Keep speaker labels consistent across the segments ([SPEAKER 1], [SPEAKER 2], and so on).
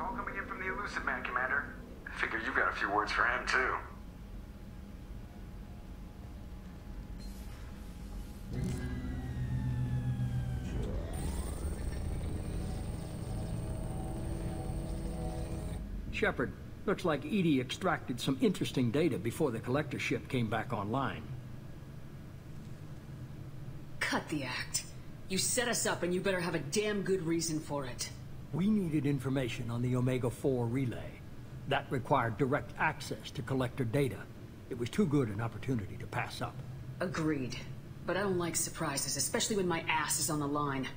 [SPEAKER 1] call coming in from the Elusive Man, Commander. Figure you've got a few words for him, too.
[SPEAKER 2] Shepard, looks like EDI extracted some interesting data before the collector ship came back online.
[SPEAKER 3] Cut the act. You set us up and you better have a damn good reason for it.
[SPEAKER 2] We needed information on the Omega-4 relay. That required direct access to collector data. It was too good an opportunity to pass up.
[SPEAKER 3] Agreed. But I don't like surprises, especially when my ass is on the line.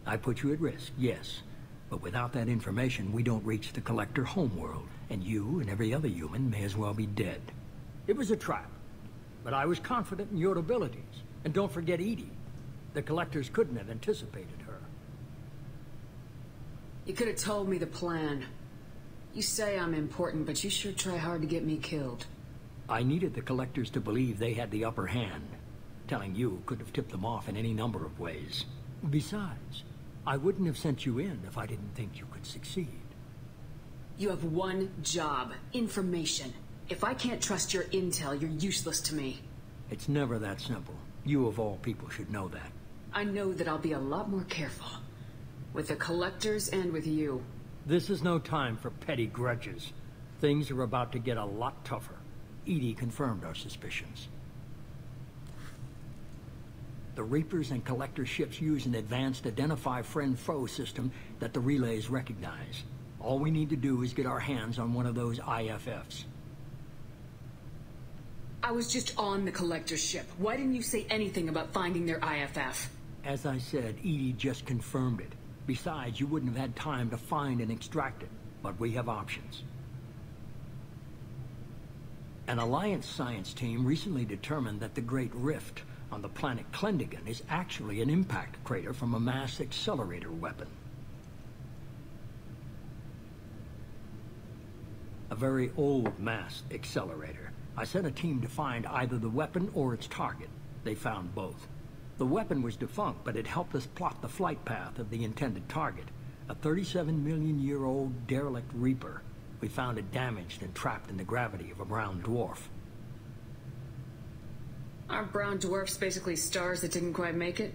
[SPEAKER 2] I put you at risk, yes. But without that information, we don't reach the collector homeworld, and you and every other human may as well be dead. It was a trap, but I was confident in your abilities. And don't forget EDI. The collectors couldn't have anticipated her.
[SPEAKER 3] You could have told me the plan. You say I'm important, but you sure try hard to get me killed.
[SPEAKER 2] I needed the collectors to believe they had the upper hand. Telling you could have tipped them off in any number of ways. Besides, I wouldn't have sent you in if I didn't think you could succeed.
[SPEAKER 3] You have one job. Information. If I can't trust your intel, you're useless to me.
[SPEAKER 2] It's never that simple. You of all people should know that.
[SPEAKER 3] I know that I'll be a lot more careful. With the collectors and with you.
[SPEAKER 2] This is no time for petty grudges. Things are about to get a lot tougher. EDI confirmed our suspicions. The Reapers and Collector ships use an advanced Identify Friend-Foe system that the relays recognize. All we need to do is get our hands on one of those IFFs.
[SPEAKER 3] I was just on the Collector ship. Why didn't you say anything about finding their IFF?
[SPEAKER 2] As I said, EDI just confirmed it. Besides, you wouldn't have had time to find and extract it. But we have options. An Alliance science team recently determined that the Great Rift on the planet Klendagon is actually an impact crater from a mass accelerator weapon. A very old mass accelerator. I sent a team to find either the weapon or its target. They found both. The weapon was defunct, but it helped us plot the flight path of the intended target. A 37-million-year-old derelict Reaper. We found it damaged and trapped in the gravity of a brown dwarf.
[SPEAKER 3] Aren't brown dwarfs basically stars that didn't quite make it?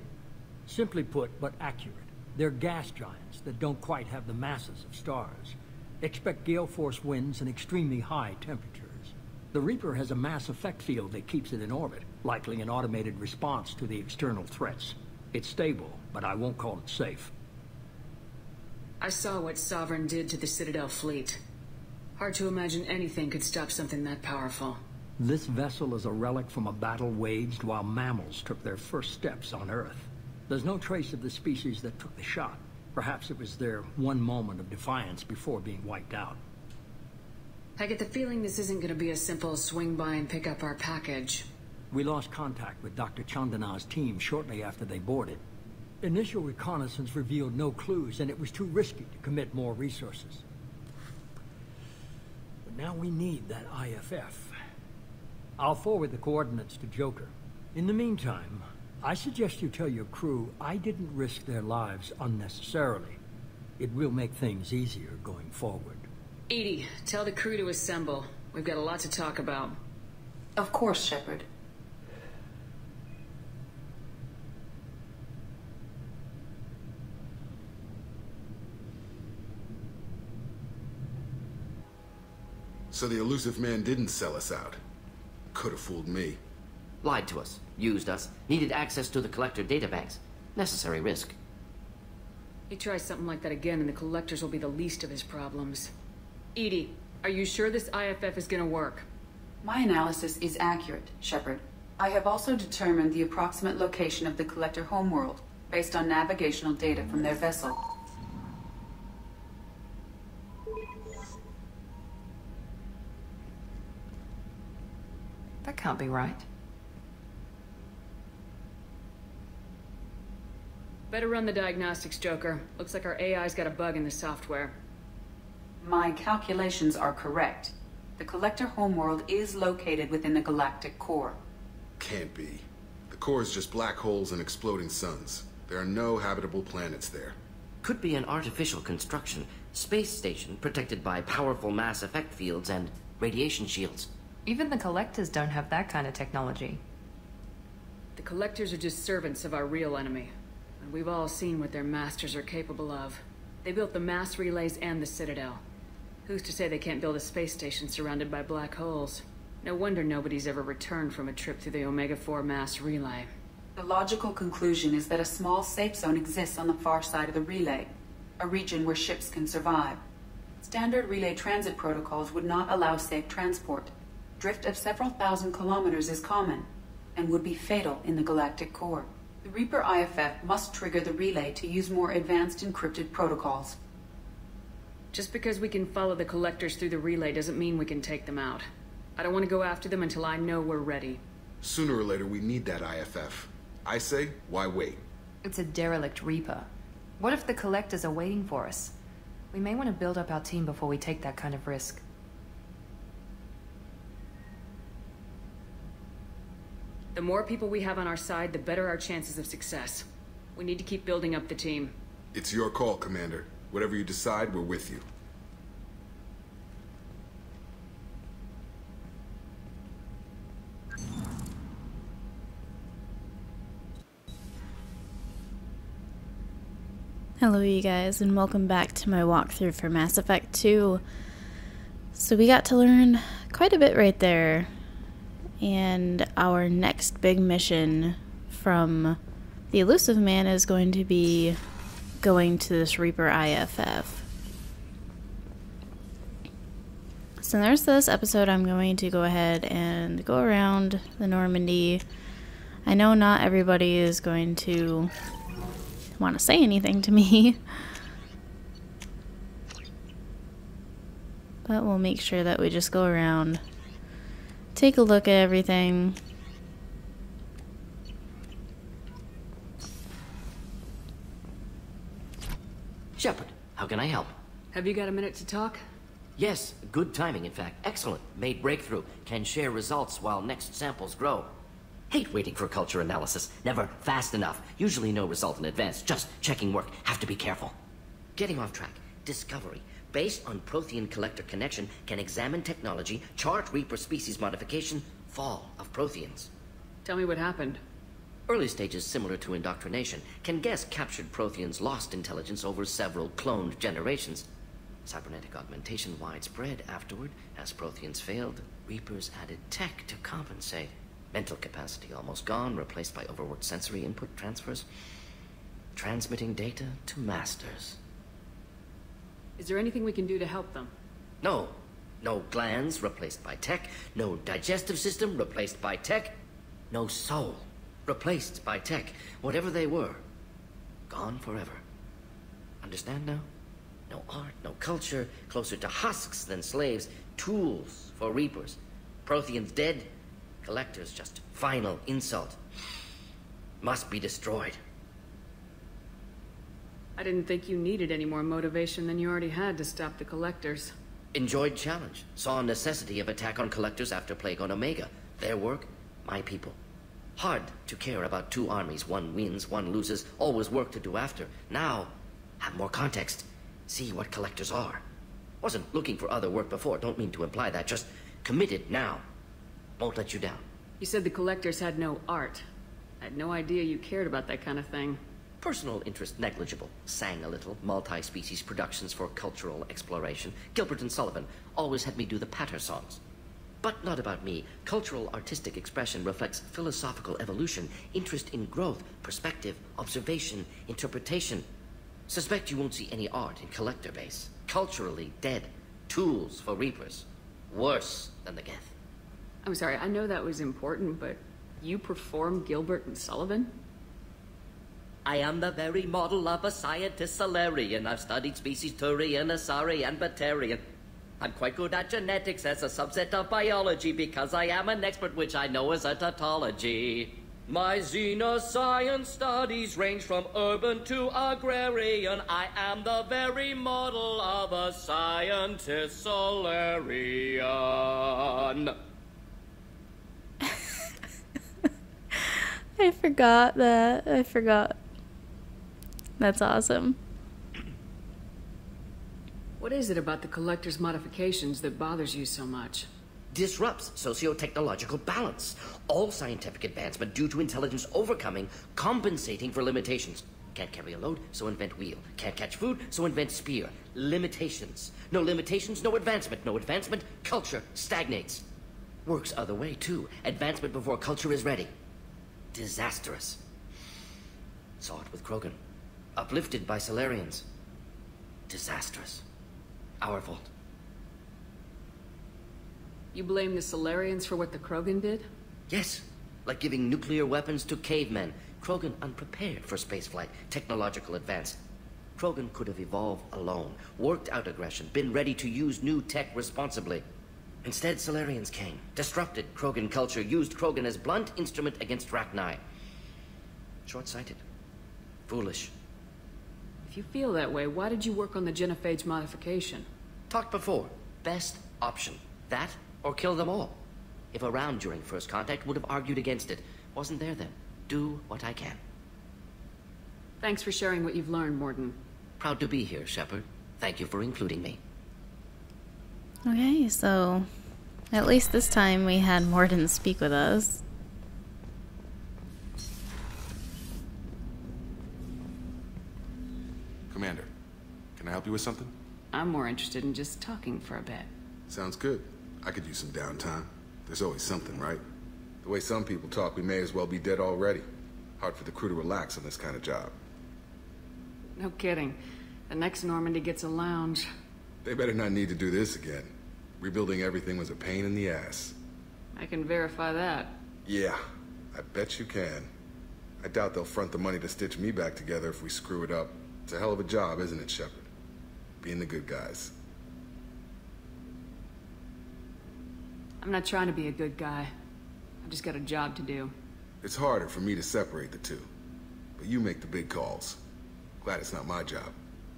[SPEAKER 2] Simply put, but accurate. They're gas giants that don't quite have the masses of stars. Expect gale force winds and extremely high temperatures. The Reaper has a mass effect field that keeps it in orbit, likely an automated response to the external threats. It's stable, but I won't call it safe.
[SPEAKER 3] I saw what Sovereign did to the Citadel fleet. Hard to imagine anything could stop something that powerful.
[SPEAKER 2] This vessel is a relic from a battle waged while mammals took their first steps on Earth. There's no trace of the species that took the shot. Perhaps it was their one moment of defiance before being wiped out.
[SPEAKER 3] I get the feeling this isn't going to be a simple swing by and pick up our package.
[SPEAKER 2] We lost contact with Dr. Chandana's team shortly after they boarded. Initial reconnaissance revealed no clues, and it was too risky to commit more resources. But now we need that IFF. I'll forward the coordinates to Joker. In the meantime, I suggest you tell your crew I didn't risk their lives unnecessarily. It will make things easier going forward.
[SPEAKER 3] EDI, tell the crew to assemble. We've got a lot to talk about.
[SPEAKER 4] Of course, Shepard.
[SPEAKER 5] So the Elusive Man didn't sell us out. Could have fooled me.
[SPEAKER 6] Lied to us, used us, needed access to the Collector databanks. Necessary risk.
[SPEAKER 3] He tries something like that again and the Collectors will be the least of his problems. EDI, are you sure this IFF is gonna work?
[SPEAKER 4] My analysis is accurate, Shepard. I have also determined the approximate location of the Collector homeworld, based on navigational data from their vessel.
[SPEAKER 7] That can't be right.
[SPEAKER 3] Better run the diagnostics, Joker. Looks like our AI's got a bug in the software.
[SPEAKER 4] My calculations are correct. The Collector homeworld is located within the galactic core.
[SPEAKER 5] Can't be. The core is just black holes and exploding suns. There are no habitable planets there.
[SPEAKER 6] Could be an artificial construction, space station protected by powerful mass effect fields and radiation shields.
[SPEAKER 7] Even the Collectors don't have that kind of technology.
[SPEAKER 3] The Collectors are just servants of our real enemy. And we've all seen what their masters are capable of. They built the mass relays and the Citadel. Who's to say they can't build a space station surrounded by black holes? No wonder nobody's ever returned from a trip through the Omega-4 mass relay.
[SPEAKER 4] The logical conclusion is that a small safe zone exists on the far side of the relay, a region where ships can survive. Standard relay transit protocols would not allow safe transport. Drift of several thousand kilometers is common, and would be fatal in the galactic core. The Reaper IFF must trigger the relay to use more advanced encrypted protocols.
[SPEAKER 3] Just because we can follow the Collectors through the relay doesn't mean we can take them out. I don't want to go after them until I know we're ready.
[SPEAKER 5] Sooner or later, we need that IFF. I say, why wait?
[SPEAKER 7] It's a derelict Reaper. What if the Collectors are waiting for us? We may want to build up our team before we take that kind of risk.
[SPEAKER 3] The more people we have on our side, the better our chances of success. We need to keep building up the team.
[SPEAKER 5] It's your call, Commander. Whatever you decide, we're with you.
[SPEAKER 8] Hello you guys, and welcome back to my walkthrough for Mass Effect 2. So we got to learn quite a bit right there, and our next big mission from the Illusive Man is going to be going to this Reaper IFF. So there's this episode. I'm going to go ahead and go around the Normandy. I know not everybody is going to want to say anything to me, but we'll make sure that we just go around, take a look at everything.
[SPEAKER 6] Shepard, how can I help?
[SPEAKER 3] Have you got a minute to talk?
[SPEAKER 6] Yes, good timing, in fact. Excellent. Made breakthrough. Can share results while next samples grow. Hate waiting for culture analysis. Never fast enough. Usually no result in advance. Just checking work. Have to be careful. Getting off track. Discovery. Based on Prothean Collector connection, can examine technology, chart Reaper species modification, fall of Protheans.
[SPEAKER 3] Tell me what happened.
[SPEAKER 6] Early stages similar to indoctrination. Can guess captured Protheans lost intelligence over several cloned generations. Cybernetic augmentation widespread afterward. As Protheans failed, Reapers added tech to compensate. Mental capacity almost gone, replaced by overworked sensory input transfers. Transmitting data to masters.
[SPEAKER 3] Is there anything we can do to help them?
[SPEAKER 6] No. No glands replaced by tech. No digestive system replaced by tech. No soul replaced by tech. Whatever they were, gone forever. Understand now? No art, no culture, closer to husks than slaves. Tools for Reapers. Protheans dead. Collectors just final insult. Must be destroyed.
[SPEAKER 3] I didn't think you needed any more motivation than you already had to stop the Collectors.
[SPEAKER 6] Enjoyed challenge. Saw necessity of attack on Collectors after Plague on Omega. Their work, my people. Hard to care about two armies. One wins, one loses. Always work to do after. Now, have more context. See what Collectors are. Wasn't looking for other work before. Don't mean to imply that. Just committed now. Won't let you down.
[SPEAKER 3] You said the Collectors had no art. I had no idea you cared about that kind of thing.
[SPEAKER 6] Personal interest negligible. Sang a little. Multi-species productions for cultural exploration. Gilbert and Sullivan always had me do the patter songs. But not about me. Cultural artistic expression reflects philosophical evolution, interest in growth, perspective, observation, interpretation. Suspect you won't see any art in Collector base. Culturally dead. Tools for Reapers. Worse than the Geth.
[SPEAKER 3] I'm sorry, I know that was important, but you perform Gilbert and Sullivan?
[SPEAKER 6] I am the very model of a scientist Solarian. I've studied species Turian, Asari, and Batarian. I'm quite good at genetics as a subset of biology because I am an expert, which I know is a tautology. My xenoscience studies range from urban to agrarian. I am the very model of a scientist Solarian.
[SPEAKER 8] I forgot that. That's awesome.
[SPEAKER 3] What is it about the Collector's modifications that bothers you so much?
[SPEAKER 6] Disrupts socio-technological balance. All scientific advancement due to intelligence overcoming, compensating for limitations. Can't carry a load, so invent wheel. Can't catch food, so invent spear. Limitations. No limitations, no advancement. No advancement, culture stagnates. Works other way, too. Advancement before culture is ready. Disastrous. Saw it with Krogan. Uplifted by Salarians. Disastrous. Our fault.
[SPEAKER 3] You blame the Salarians for what the Krogan did?
[SPEAKER 6] Yes. Like giving nuclear weapons to cavemen. Krogan unprepared for spaceflight, technological advance. Krogan could have evolved alone, worked out aggression, been ready to use new tech responsibly. Instead, Salarians came, disrupted Krogan culture, used Krogan as blunt instrument against Rachni. Short-sighted. Foolish.
[SPEAKER 3] If you feel that way, why did you work on the genophage modification?
[SPEAKER 6] Talked before. Best option. That, or kill them all. If around during first contact, would have argued against it. Wasn't there then. Do what I can.
[SPEAKER 3] Thanks for sharing what you've learned, Mordin.
[SPEAKER 6] Proud to be here, Shepard. Thank you for including me.
[SPEAKER 8] Okay, so at least this time we had Mordin speak with us.
[SPEAKER 5] Commander, can I help you with something?
[SPEAKER 3] I'm more interested in just talking for a bit.
[SPEAKER 5] Sounds good. I could use some downtime. There's always something, right? The way some people talk, we may as well be dead already. Hard for the crew to relax on this kind of job.
[SPEAKER 3] No kidding. The next Normandy gets a lounge.
[SPEAKER 5] They better not need to do this again. Rebuilding everything was a pain in the ass.
[SPEAKER 3] I can verify that.
[SPEAKER 5] Yeah, I bet you can. I doubt they'll front the money to stitch me back together if we screw it up. It's a hell of a job, isn't it, Shepard? Being the good guys.
[SPEAKER 3] I'm not trying to be a good guy. I've just got a job to do.
[SPEAKER 5] It's harder for me to separate the two. But you make the big calls. Glad it's not my job.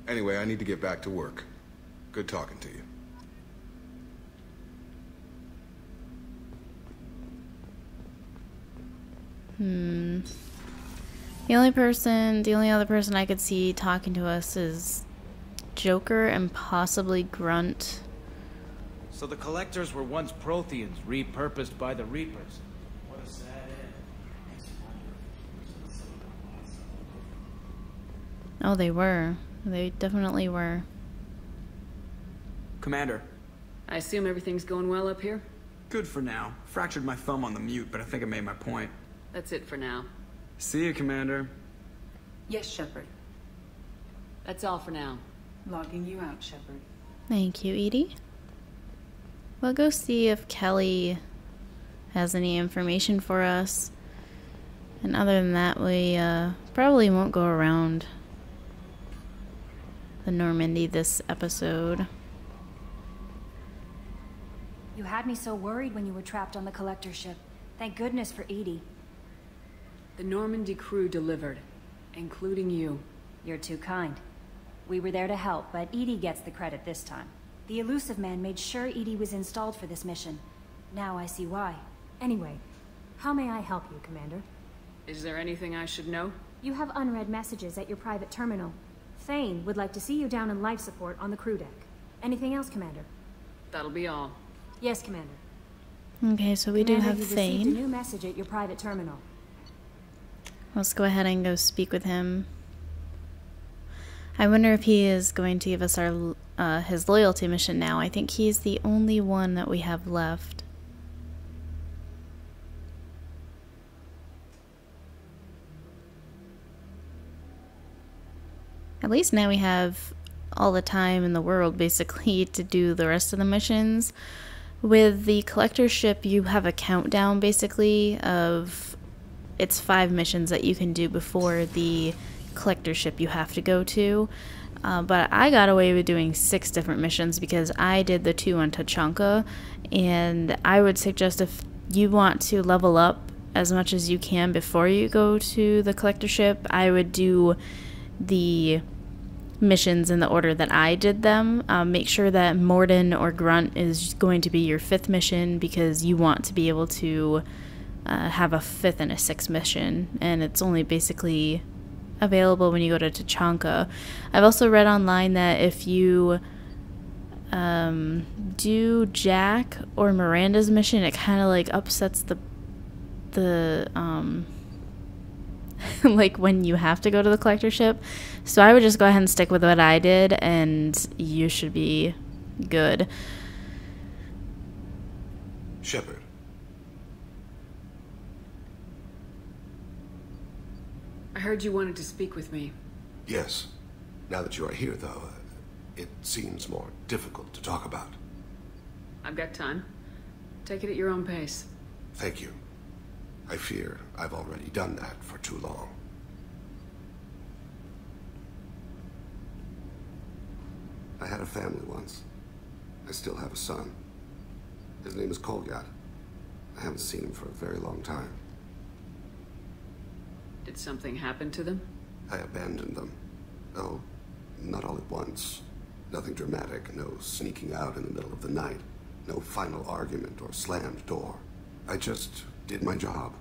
[SPEAKER 5] Anyway, I need to get back to work. Good talking to you.
[SPEAKER 8] The only other person I could see talking to us is Joker and possibly Grunt.
[SPEAKER 9] So the Collectors were once Protheans, repurposed by the Reapers. What a sad end.
[SPEAKER 8] Oh, they were. They definitely were.
[SPEAKER 10] Commander.
[SPEAKER 3] I assume everything's going well up here?
[SPEAKER 10] Good for now. Fractured my thumb on the mute, but I think I made my point.
[SPEAKER 3] That's it for now.
[SPEAKER 10] See you, Commander.
[SPEAKER 4] Yes, Shepard.
[SPEAKER 3] That's all for now.
[SPEAKER 4] Logging you out, Shepard.
[SPEAKER 8] Thank you, Edie. We'll go see if Kelly has any information for us. And other than that, we probably won't go around the Normandy this episode.
[SPEAKER 11] You had me so worried when you were trapped on the Collector ship. Thank goodness for Edie.
[SPEAKER 3] The Normandy crew delivered, including you.
[SPEAKER 11] You're too kind. We were there to help, but Edie gets the credit this time. The Illusive Man made sure Edie was installed for this mission. Now I see why. Anyway, how may I help you, Commander?
[SPEAKER 3] Is there anything I should know?
[SPEAKER 11] You have unread messages at your private terminal. Thane would like to see you down in life support on the crew deck. Anything else, Commander?
[SPEAKER 3] That'll be all.
[SPEAKER 11] Yes, Commander.
[SPEAKER 8] Okay, so we do have
[SPEAKER 11] You've
[SPEAKER 8] Thane.
[SPEAKER 11] received a new message at your private terminal.
[SPEAKER 8] Let's go ahead and go speak with him. I wonder if he is going to give us our his loyalty mission now. I think he's the only one that we have left. At least now we have all the time in the world, basically, to do the rest of the missions. With the Collector ship, you have a countdown, basically, of... It's 5 missions that you can do before the Collector ship you have to go to. But I got away with doing 6 different missions because I did the 2 on Tachanka. And I would suggest if you want to level up as much as you can before you go to the Collector ship, I would do the missions in the order that I did them. Make sure that Mordin or Grunt is going to be your 5th mission because you want to be able to have a 5th and a 6th mission, and it's only basically available when you go to Tachanka. I've also read online that if you do Jack or Miranda's mission, it kind of like upsets the like when you have to go to the collector ship. So I would just go ahead and stick with what I did, and you should be good.
[SPEAKER 12] Shepard.
[SPEAKER 3] I heard you wanted to speak with me.
[SPEAKER 12] Yes. Now that you are here, though, it seems more difficult to talk about.
[SPEAKER 3] I've got time. Take it at your own pace.
[SPEAKER 12] Thank you. I fear I've already done that for too long. I had a family once. I still have a son. His name is Kolyat. I haven't seen him for a very long time.
[SPEAKER 3] Did something happen to them?
[SPEAKER 12] I abandoned them. Oh, not all at once. Nothing dramatic, no sneaking out in the middle of the night, no final argument or slammed door. I just did my job.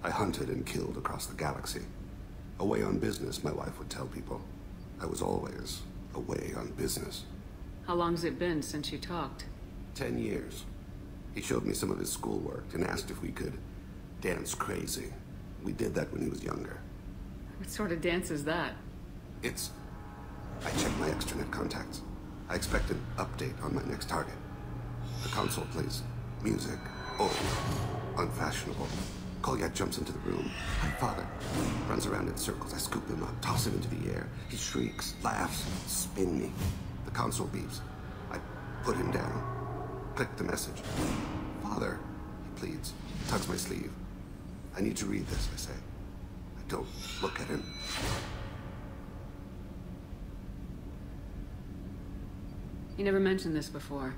[SPEAKER 12] I hunted and killed across the galaxy. Away on business, my wife would tell people. I was always away on business.
[SPEAKER 3] How long's it been since you talked?
[SPEAKER 12] 10 years. He showed me some of his schoolwork and asked if we could dance crazy. We did that when he was younger.
[SPEAKER 3] What sort of dance is that?
[SPEAKER 12] I checked my extranet contacts. I expect an update on my next target. The console plays music. Old. Unfashionable. Kolyat jumps into the room. My father runs around in circles. I scoop him up, toss him into the air. He shrieks, laughs, spin me. The console beeps. I put him down. Click the message. Father, he pleads. Tugs my sleeve. I need to read this, I say. I don't look at him.
[SPEAKER 3] You never mentioned this before.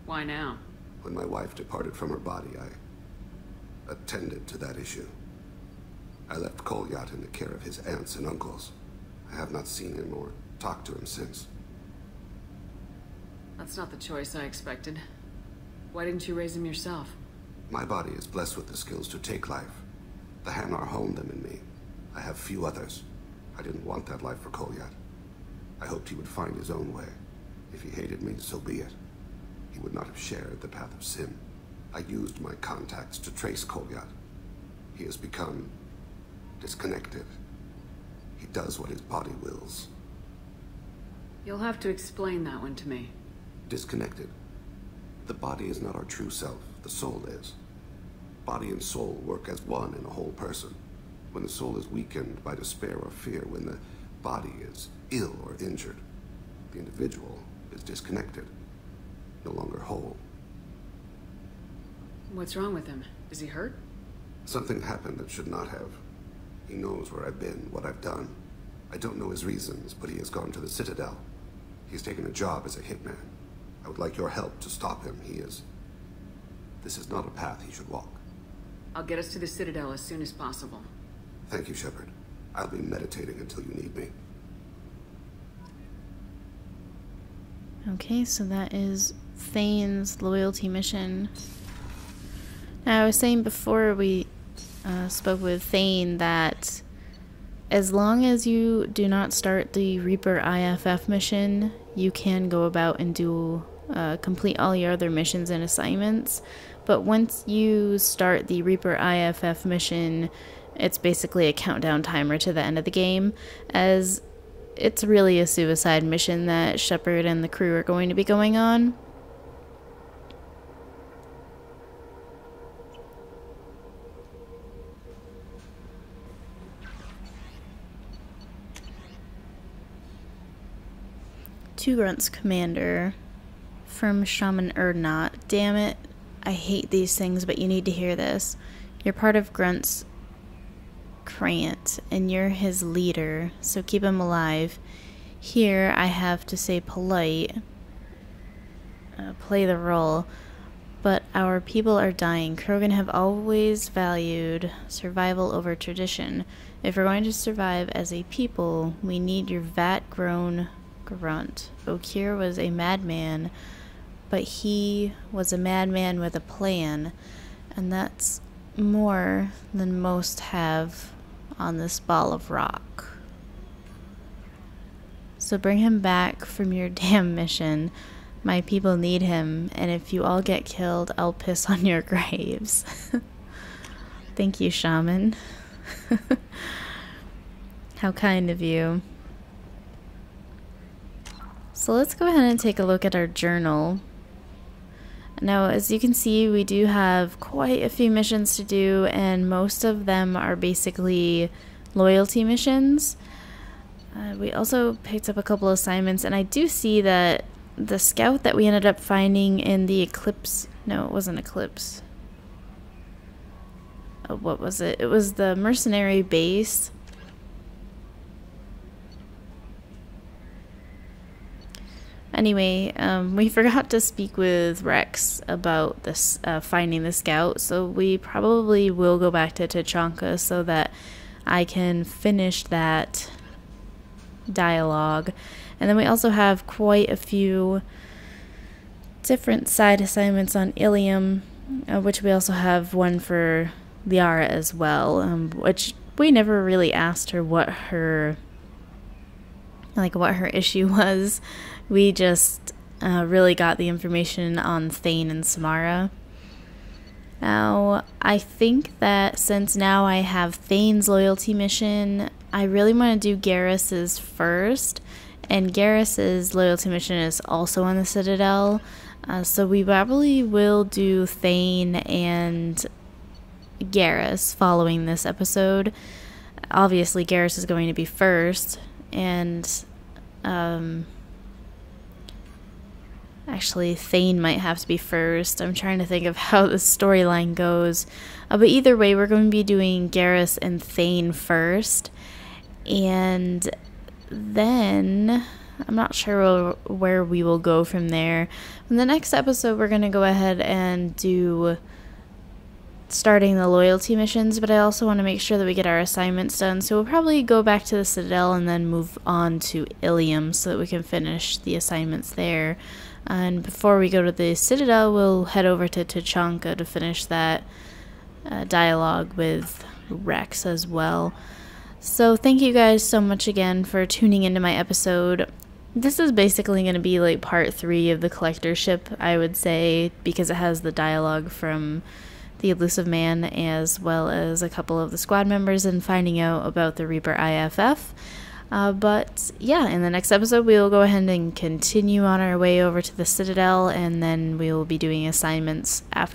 [SPEAKER 3] Why now?
[SPEAKER 12] When my wife departed from her body, I attended to that issue. I left Kolyat in the care of his aunts and uncles. I have not seen him or talked to him since.
[SPEAKER 3] That's not the choice I expected. Why didn't you raise him yourself?
[SPEAKER 12] My body is blessed with the skills to take life. The Hanar honed them in me. I have few others. I didn't want that life for Kolyat. I hoped he would find his own way. If he hated me, so be it. He would not have shared the path of sin. I used my contacts to trace Kolyat. He has become disconnected. He does what his body wills.
[SPEAKER 3] You'll have to explain that one to me.
[SPEAKER 12] Disconnected. The body is not our true self. The soul is. Body and soul work as one in a whole person. When the soul is weakened by despair or fear, when the body is ill or injured, the individual is disconnected, no longer whole.
[SPEAKER 3] What's wrong with him? Is he hurt?
[SPEAKER 12] Something happened that should not have. He knows where I've been, what I've done. I don't know his reasons, but he has gone to the Citadel. He's taken a job as a hitman. I would like your help to stop him. This is not a path he should walk.
[SPEAKER 3] I'll get us to the Citadel as soon as possible.
[SPEAKER 12] Thank you, Shepard. I'll be meditating until you need me.
[SPEAKER 8] Okay, so that is Thane's loyalty mission. Now, I was saying before we spoke with Thane that as long as you do not start the Reaper IFF mission, you can go about and do complete all your other missions and assignments. But once you start the Reaper IFF mission, it's basically a countdown timer to the end of the game, as it's really a suicide mission that Shepard and the crew are going to be going on. Two Grunts Commander from Shaman Erdnot. Damn it, I hate these things, but you need to hear this. You're part of Grunt's Krant, and you're his leader, so keep him alive. Here, I have to say polite, play the role, but our people are dying. Krogan have always valued survival over tradition. If we're going to survive as a people, we need your vat-grown grunt. Okeer was a madman, but he was a madman with a plan, and that's more than most have on this ball of rock. So bring him back from your damn mission. My people need him, and if you all get killed, I'll piss on your graves. Thank you, Shaman. How kind of you. So let's go ahead and take a look at our journal. Now, as you can see, we do have quite a few missions to do, and most of them are basically loyalty missions. We also picked up a couple assignments, and I do see that the scout that we ended up finding in the Eclipse... No, it wasn't Eclipse. What was it? It was the mercenary base. Anyway, we forgot to speak with Rex about this finding the scout, so we probably will go back to Tachanka so that I can finish that dialogue. And then we also have quite a few different side assignments on Ilium, which we also have one for Liara as well, which we never really asked her what her issue was. We just really got the information on Thane and Samara. Now, I think that since now I have Thane's loyalty mission, I really want to do Garrus's first, and Garrus's loyalty mission is also on the Citadel, so we probably will do Thane and Garrus following this episode. Obviously, Garrus is going to be first, and actually, Thane might have to be first. I'm trying to think of how the storyline goes. But either way, we're going to be doing Garrus and Thane first. And then I'm not sure where we will go from there. In the next episode, we're going to go ahead and do starting the loyalty missions, but I also want to make sure that we get our assignments done. So we'll probably go back to the Citadel and then move on to Ilium so that we can finish the assignments there. And before we go to the Citadel, we'll head over to Tachanka to finish that dialogue with Rex as well. So thank you guys so much again for tuning into my episode. This is basically going to be like part 3 of the Collector ship, I would say, because it has the dialogue from the Elusive Man as well as a couple of the squad members and finding out about the Reaper IFF. But yeah, in the next episode we will go ahead and continue on our way over to the Citadel, and then we will be doing assignments after